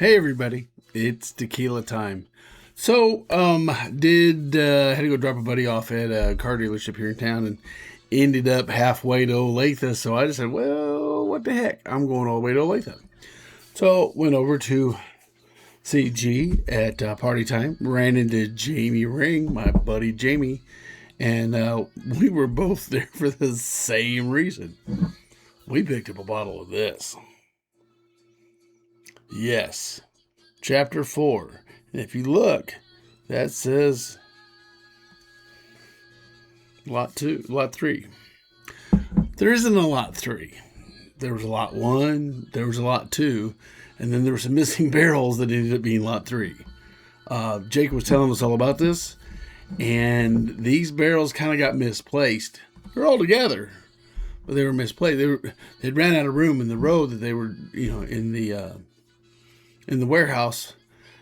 Hey everybody, it's tequila time. So, had to go drop a buddy off at a car dealership here in town and ended up halfway to Olathe. So I just said, well, what the heck? I'm going all the way to Olathe. So went over to CG at party time, ran into Jamie Ring, my buddy Jamie, and we were both there for the same reason. We picked up a bottle of this. Yes, chapter 4. And if you look, that says lot 2, lot 3. There isn't a lot 3. There was a lot 1, there was a lot 2, and then there were some missing barrels that ended up being lot 3. Jake was telling us all about this, and these barrels kind of got misplaced. They're all together, but they were misplaced. They'd ran out of room in the row that they were, in the warehouse,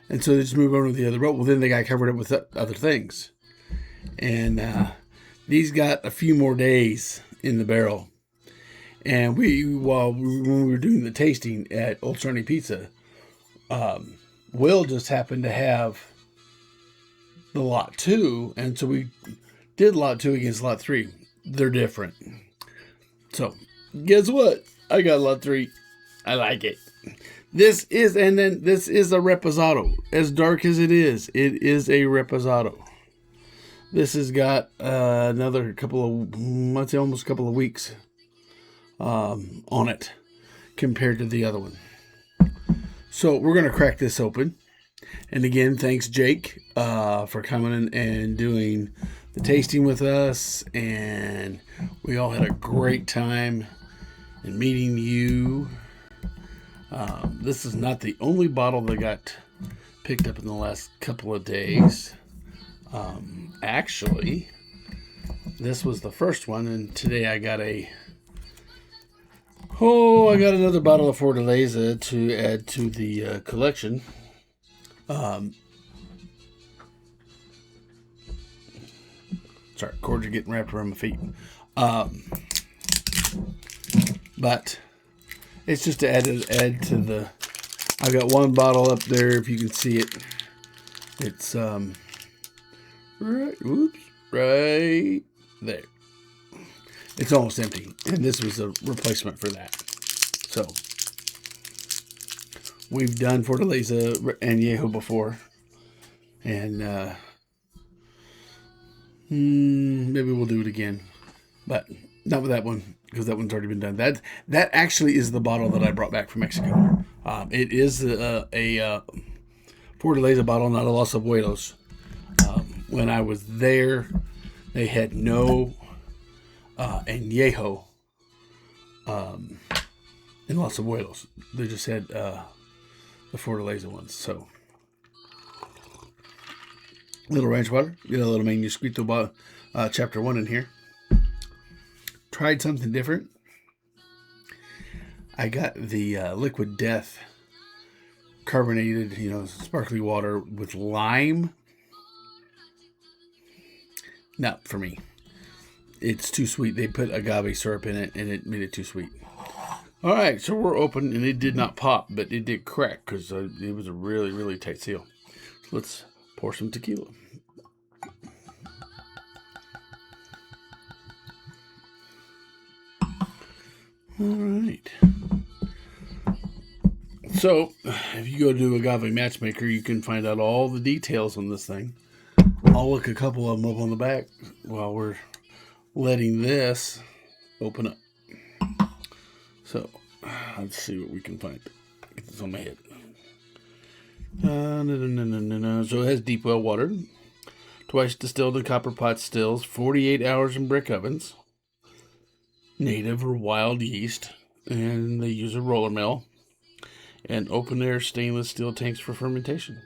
and so they just moved over to the other row. Well, then they got covered up with other things, and these got a few more days in the barrel. And when we were doing the tasting at Old Sarnie Pizza, Will just happened to have the lot 2, and so we did lot 2 against lot 3. They're different. So, guess what? I got lot 3. I like it. This is a Reposado. As dark as it is a Reposado. This has got another couple of, I'd say almost a couple of weeks on it compared to the other one. So we're going to crack this open. And again, thanks Jake for coming in and doing the tasting with us. And we all had a great time in meeting you. This is not the only bottle that got picked up in the last couple of days. Actually, this was the first one, and today I got another bottle of Fortaleza to add to the collection. Sorry, cords are getting wrapped around my feet. But it's just to add to the. I've got one bottle up there, if you can see it. It's right there. It's almost empty, and this was a replacement for that. So we've done Fortaleza and Yeho before, and maybe we'll do it again, but not with that one because that one's already been done. That actually is the bottle that I brought back from Mexico. It is a Fortaleza bottle, not a Los Abuelos. When I was there, they had no añejo in Los Abuelos. They just had the Fortaleza ones. So, little ranch water. Get a little Manuscrito chapter 1 in here. Tried something different. I got the Liquid Death carbonated, sparkly water with lime. Not for me. It's too sweet. They put agave syrup in it, and it made it too sweet. All right, so we're open, and it did not pop, but it did crack because it was a really, really tight seal. So let's pour some tequila. All right. So, if you go to Agave Matchmaker, you can find out all the details on this thing. I'll look a couple of them up on the back while we're letting this open up. So, let's see what we can find. Get this on my head. So it has deep well water, twice distilled in copper pot stills, 48 hours in brick ovens, native or wild yeast, and they use a roller mill, and open air stainless steel tanks for fermentation.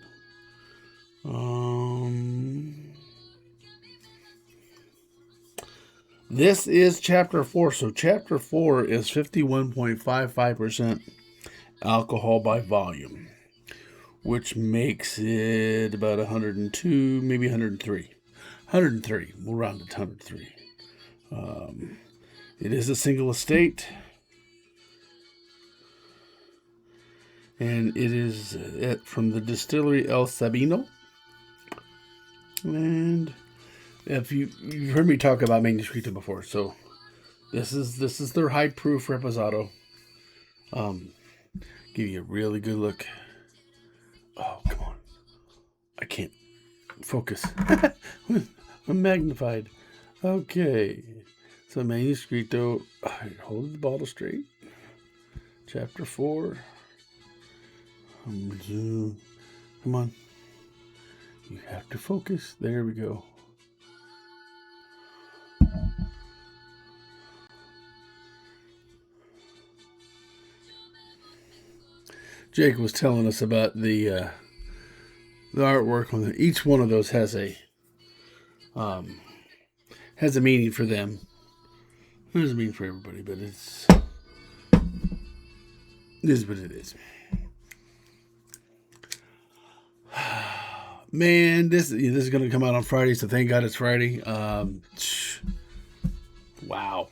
This is chapter 4. So chapter 4 is 51.55% alcohol by volume, which makes it about 102, maybe 103. 103. We'll round it to 103. It is a single estate. And it is from the distillery El Sabino. And if you've heard me talk about Manuscrito before, so this is their high proof Reposado. Give you a really good look. Oh, come on. I can't focus. I'm magnified. Okay. So Manuscrito. Hold the bottle straight. Chapter 4. Come on. You have to focus. There we go. Jake was telling us about the artwork on each one of those has a meaning for them. There's a meaning for everybody, but it is what it is. Man, this is going to come out on Friday, so thank God it's Friday. Wow.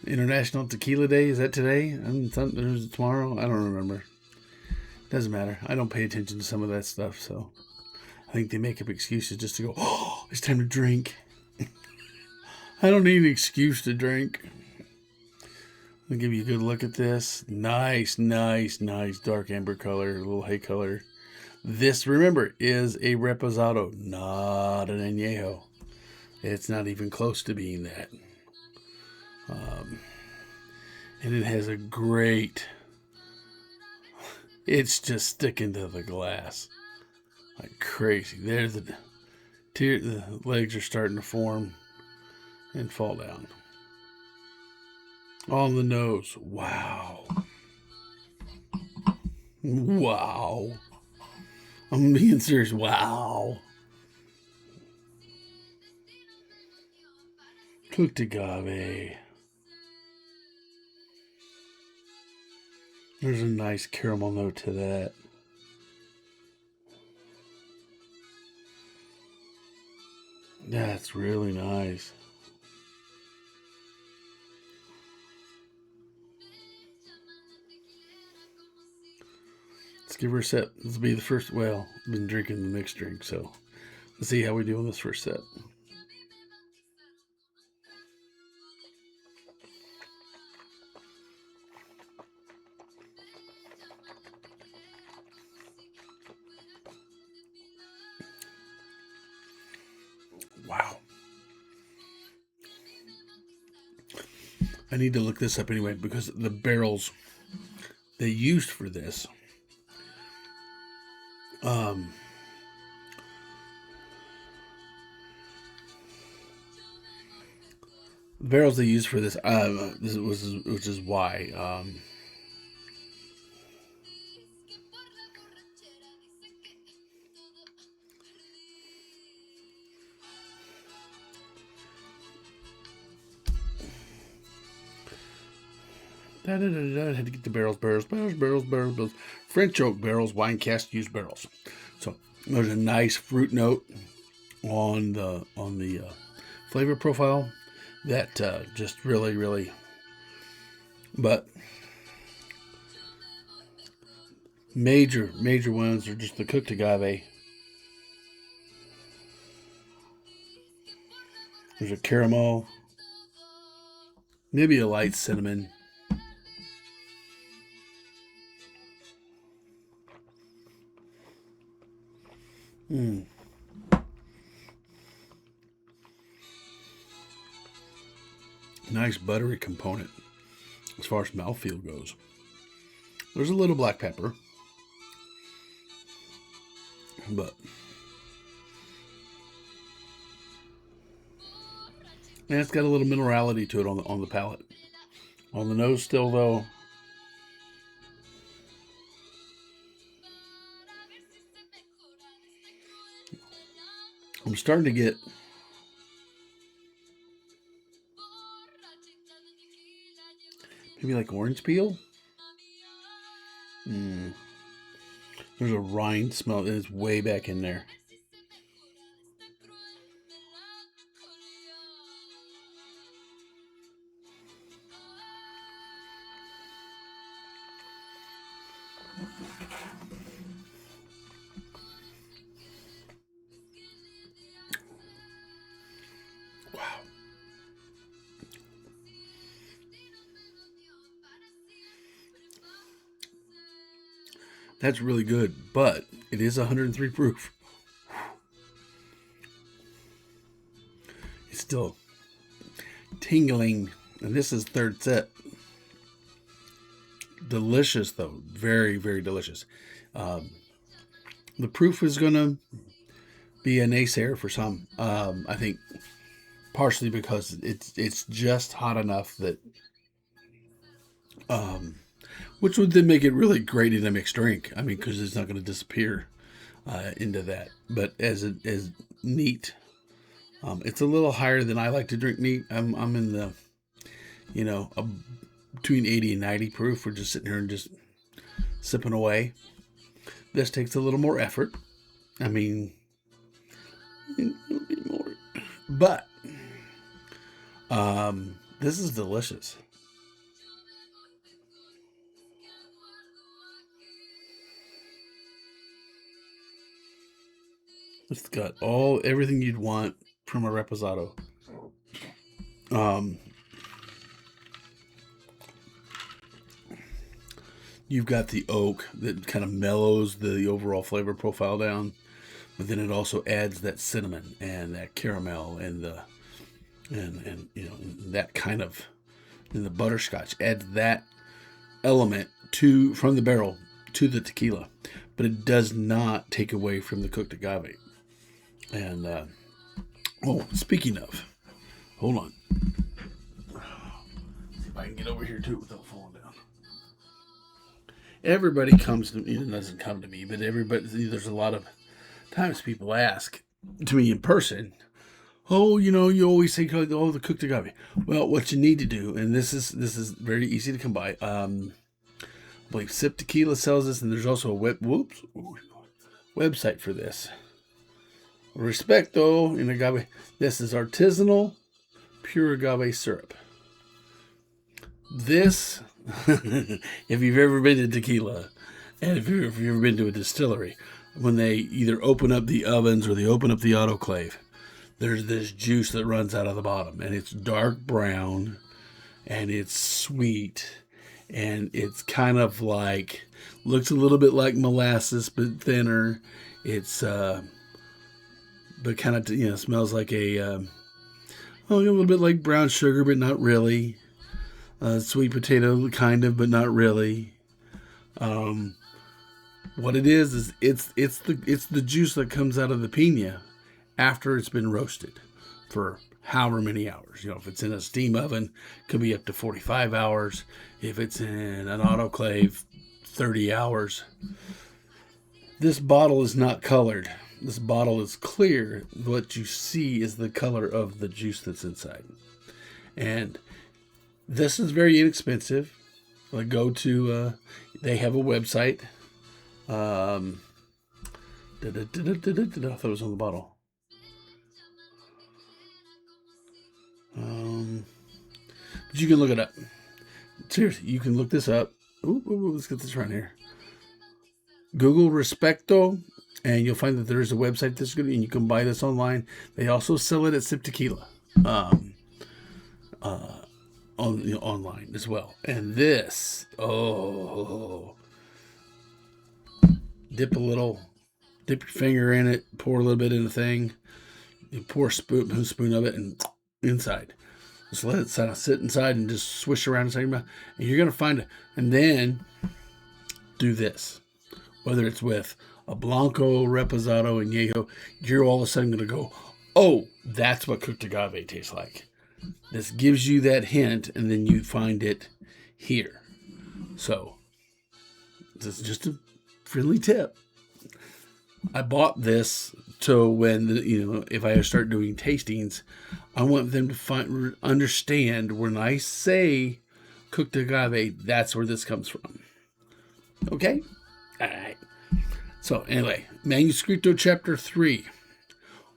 International Tequila Day, is that today? Or is it tomorrow? I don't remember. Doesn't matter. I don't pay attention to some of that stuff, so I think they make up excuses just to go, oh, it's time to drink. I don't need an excuse to drink. I'll give you a good look at this. Nice dark amber color, a little hay color. This, remember, is a Reposado, not an Añejo. It's not even close to being that. And it has a great, it's just sticking to the glass like crazy. There's the legs are starting to form and fall down. On the nose, wow. I'm being serious, wow. Cooked agave. There's a nice caramel note to that. That's really nice. Let's give her a sip. This will be the first. Well, I've been drinking the mixed drink, so let's see how we do on this first sip. Wow. I need to look this up anyway because the barrels they used for this the barrels they used for this which is why I had to get the barrels. French oak barrels, wine cask used barrels. So there's a nice fruit note on the flavor profile that just really. But major ones are just the cooked agave. There's a caramel, maybe a light cinnamon. Nice buttery component as far as mouthfeel goes. There's a little black pepper, but and it's got a little minerality to it on the palate. On the nose still though, I'm starting to get maybe like orange peel. There's a rind smell that is way back in there. That's really good, but it is 103 proof. It's still tingling, and this is third set. Delicious, though. Very, very delicious. The proof is going to be a naysayer for some. I think partially because it's just hot enough that, which would then make it really great in a mixed drink. I mean, because it's not going to disappear into that. But as neat, it's a little higher than I like to drink neat. I'm in the, between 80 and 90 proof. We're just sitting here and just sipping away. This takes a little more effort. I mean, a little bit more. But this is delicious. It's got everything you'd want from a Reposado. You've got the oak that kind of mellows the overall flavor profile down, but then it also adds that cinnamon and that caramel and that kind of, and the butterscotch adds that element from the barrel to the tequila, but it does not take away from the cooked agave. And speaking of, hold on, see if I can get over here too without falling down. Everybody comes to me, it doesn't come to me, but there's a lot of times people ask to me in person, you always say, the cooked agave. Well, what you need to do, and this is very easy to come by. I believe Sip Tequila sells this, and there's also a website for this. Reposado in agave. This is artisanal pure agave syrup. This, if you've ever been to tequila, and if you've ever been to a distillery, when they either open up the ovens or they open up the autoclave, there's this juice that runs out of the bottom, and it's dark brown, and it's sweet, and it's kind of like, looks a little bit like molasses, but thinner. It's, but kind of, smells like a little bit like brown sugar, but not really. Sweet potato, kind of, but not really. What it is it's the juice that comes out of the piña after it's been roasted for however many hours. If it's in a steam oven, it could be up to 45 hours. If it's in an autoclave, 30 hours. This bottle is not colored. This bottle is clear. What you see is the color of the juice that's inside. And this is very inexpensive. Go to, they have a website. I thought it was on the bottle. But you can look it up. Seriously, you can look this up. Let's get this right here. Google Reposado, and you'll find that there is a website that's good, and you can buy this online. They also sell it at Sip Tequila, online as well. And this, dip your finger in it, pour a little bit in the thing, you pour a spoon of it, and inside. Just let it sit inside and just swish around inside your mouth. And you're going to find it. And then do this. Whether it's with a Blanco, Reposado, and Añejo, you're all of a sudden going to go, oh, that's what cooked agave tastes like. This gives you that hint, and then you find it here. So, this is just a friendly tip. I bought this so when, if I start doing tastings, I want them to understand when I say cooked agave, that's where this comes from. Okay? All right. So, anyway, Manuscrito Chapter 3.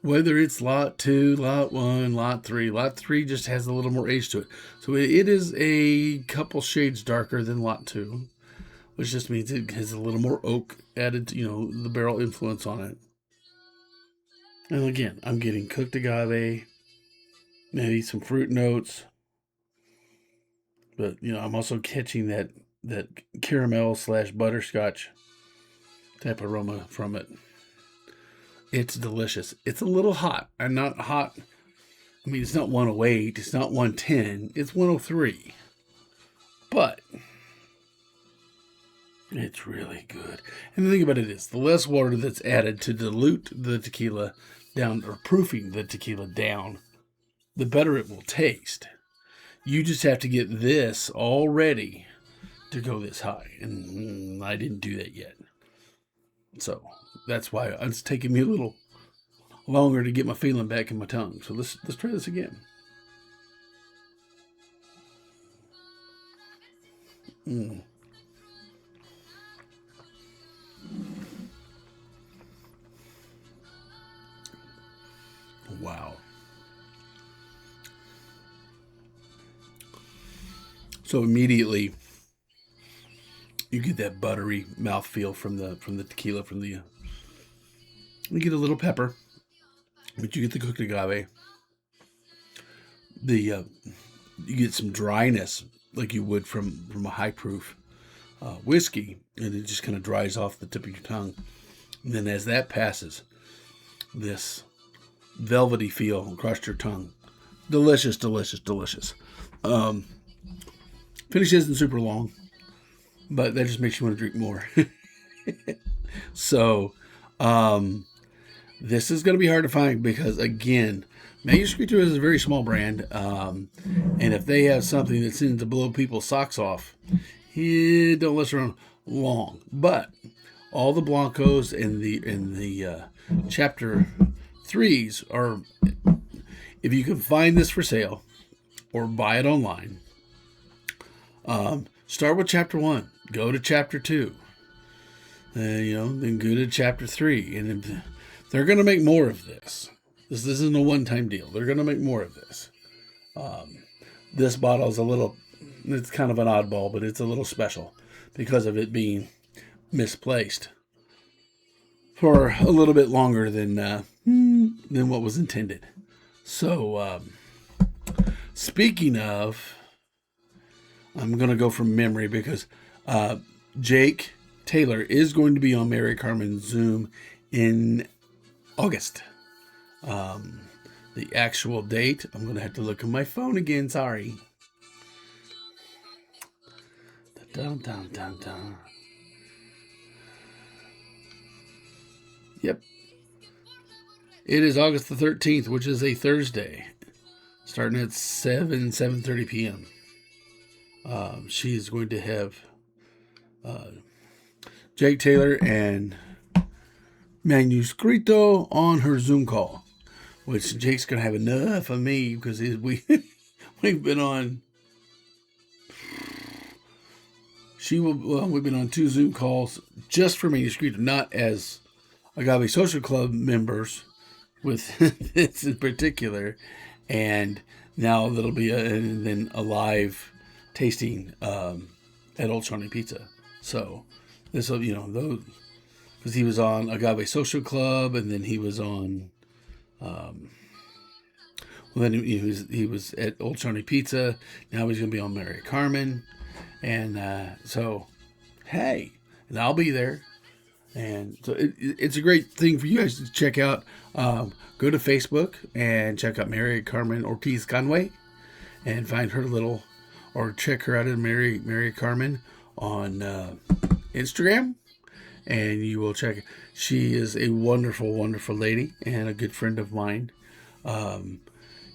Whether it's Lot 2, Lot 1, Lot 3. Lot 3 just has a little more age to it. So, it is a couple shades darker than Lot 2, which just means it has a little more oak added to, the barrel influence on it. And again, I'm getting cooked agave, maybe some fruit notes. But, I'm also catching that caramel / butterscotch type of aroma from it. It's delicious. It's a little hot, and not hot. I mean, it's not 108, it's not 110, it's 103. But it's really good. And the thing about it is, the less water that's added to dilute the tequila down, or proofing the tequila down, the better it will taste. You just have to get this all ready to go this high. And I didn't do that yet. So that's why it's taking me a little longer to get my feeling back in my tongue. So let's try this again. Wow. So immediately you get that buttery mouthfeel from the tequila, you get a little pepper, but you get the cooked agave. You get some dryness like you would from a high proof whiskey, and it just kind of dries off the tip of your tongue. And then as that passes, this velvety feel across your tongue. Delicious, delicious, delicious. Finish isn't super long, but that just makes you want to drink more. So, this is going to be hard to find because, again, Manuscrito is a very small brand, and if they have something that seems to blow people's socks off, don't last around long. But all the Blancos and the Chapter 3s are, if you can find this for sale or buy it online, start with Chapter 1, go to Chapter 2, then go to Chapter 3, and they're going to make more of this. This isn't a one-time deal. They're going to make more of this. This bottle is it's kind of an oddball, but it's a little special because of it being misplaced for a little bit longer than what was intended. So, speaking of, I'm going to go from memory because Jake Taylor is going to be on Mary Carmen's Zoom in August. The actual date, I'm going to have to look at my phone again. Sorry. Dun, dun, dun, dun. Yep. It is August the 13th, which is a Thursday, starting at 7:30 p.m. She's going to have Jake Taylor and Manuscrito on her Zoom call, which Jake's going to have enough of me because we've been on. We've been on 2 Zoom calls just for Manuscrito, not as Agave Social Club members with this in particular, and now that'll be a live tasting at Old Shawnee Pizza. So this will, those, because he was on Agave Social Club, and then he was on, then he was at Old Shawnee Pizza. Now he's going to be on Mary Carmen, and so hey, and I'll be there. And so it's a great thing for you guys to check out. Go to Facebook and check out Mary Carmen Ortiz Conway and find her or check her out at Mary Carmen on Instagram. And you will check. She is a wonderful, wonderful lady and a good friend of mine.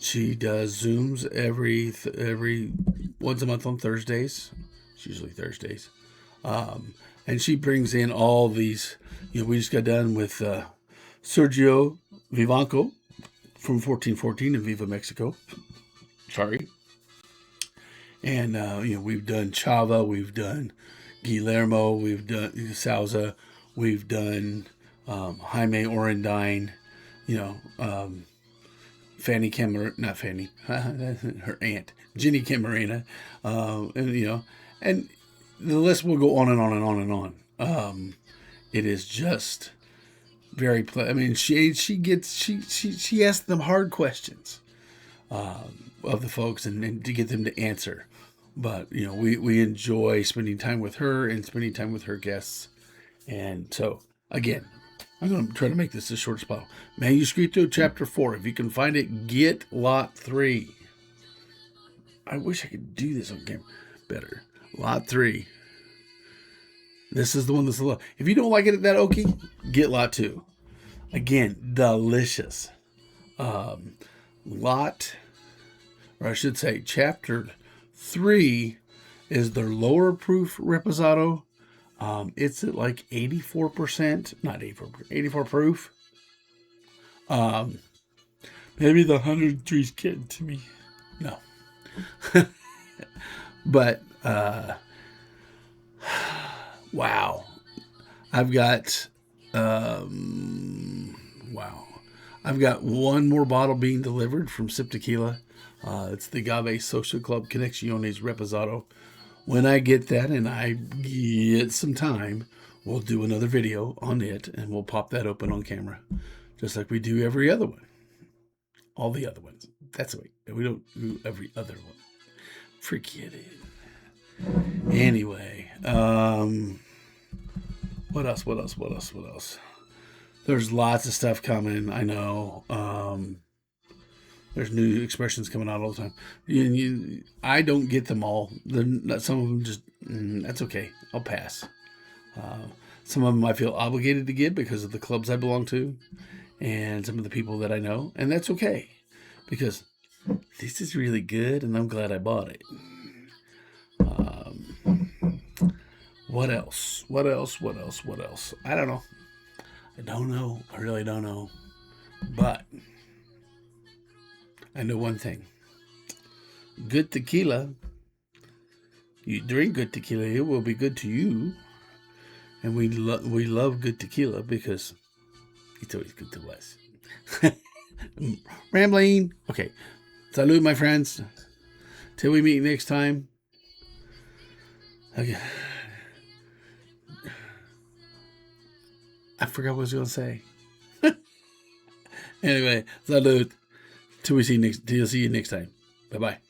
She does Zooms every once a month on Thursdays. It's usually Thursdays. And she brings in all these, we just got done with Sergio Vivanco from 1414 in Viva Mexico. Sorry. And, we've done Chava, we've done Guillermo, we've done Souza, we've done Jaime Orendine, Fanny Camarena, not Fanny, her aunt, Jenny Camarena, and the list will go on and on and on and on. It is just very she asks them hard questions of the folks and to get them to answer. But we enjoy spending time with her and spending time with her guests, and so Again, I'm going to try to make this as short as possible. Manuscrito chapter 4. If you can find it, get lot 3. I wish I could do this on camera better. Lot 3. This is the one that's low. If you don't like it that oaky, get lot 2. Again, delicious. Chapter 3 is their lower proof Reposado. It's at like 84%, not 84 proof. Maybe the 103's getting to me. No. But, wow. I've got one more bottle being delivered from Sip Tequila. It's the Agave Social Club Conexiones Reposado. When I get that and I get some time, we'll do another video on it and we'll pop that open on camera. Just like we do every other one. All the other ones. That's the way. We don't do every other one. Forget it. Anyway. What else? There's lots of stuff coming. I know. There's new expressions coming out all the time. I don't get them all. Some of them just, that's okay. I'll pass. Some of them I feel obligated to get because of the clubs I belong to and some of the people that I know. And that's okay because this is really good and I'm glad I bought it. What else? I don't know. I really don't know. But I know one thing. Good tequila. You drink good tequila, it will be good to you. And we love good tequila because it's always good to us. Rambling. Okay. Salud, my friends. Till we meet next time. Okay. I forgot what I was going to say. Anyway, salud. Till see you next time. Bye-bye.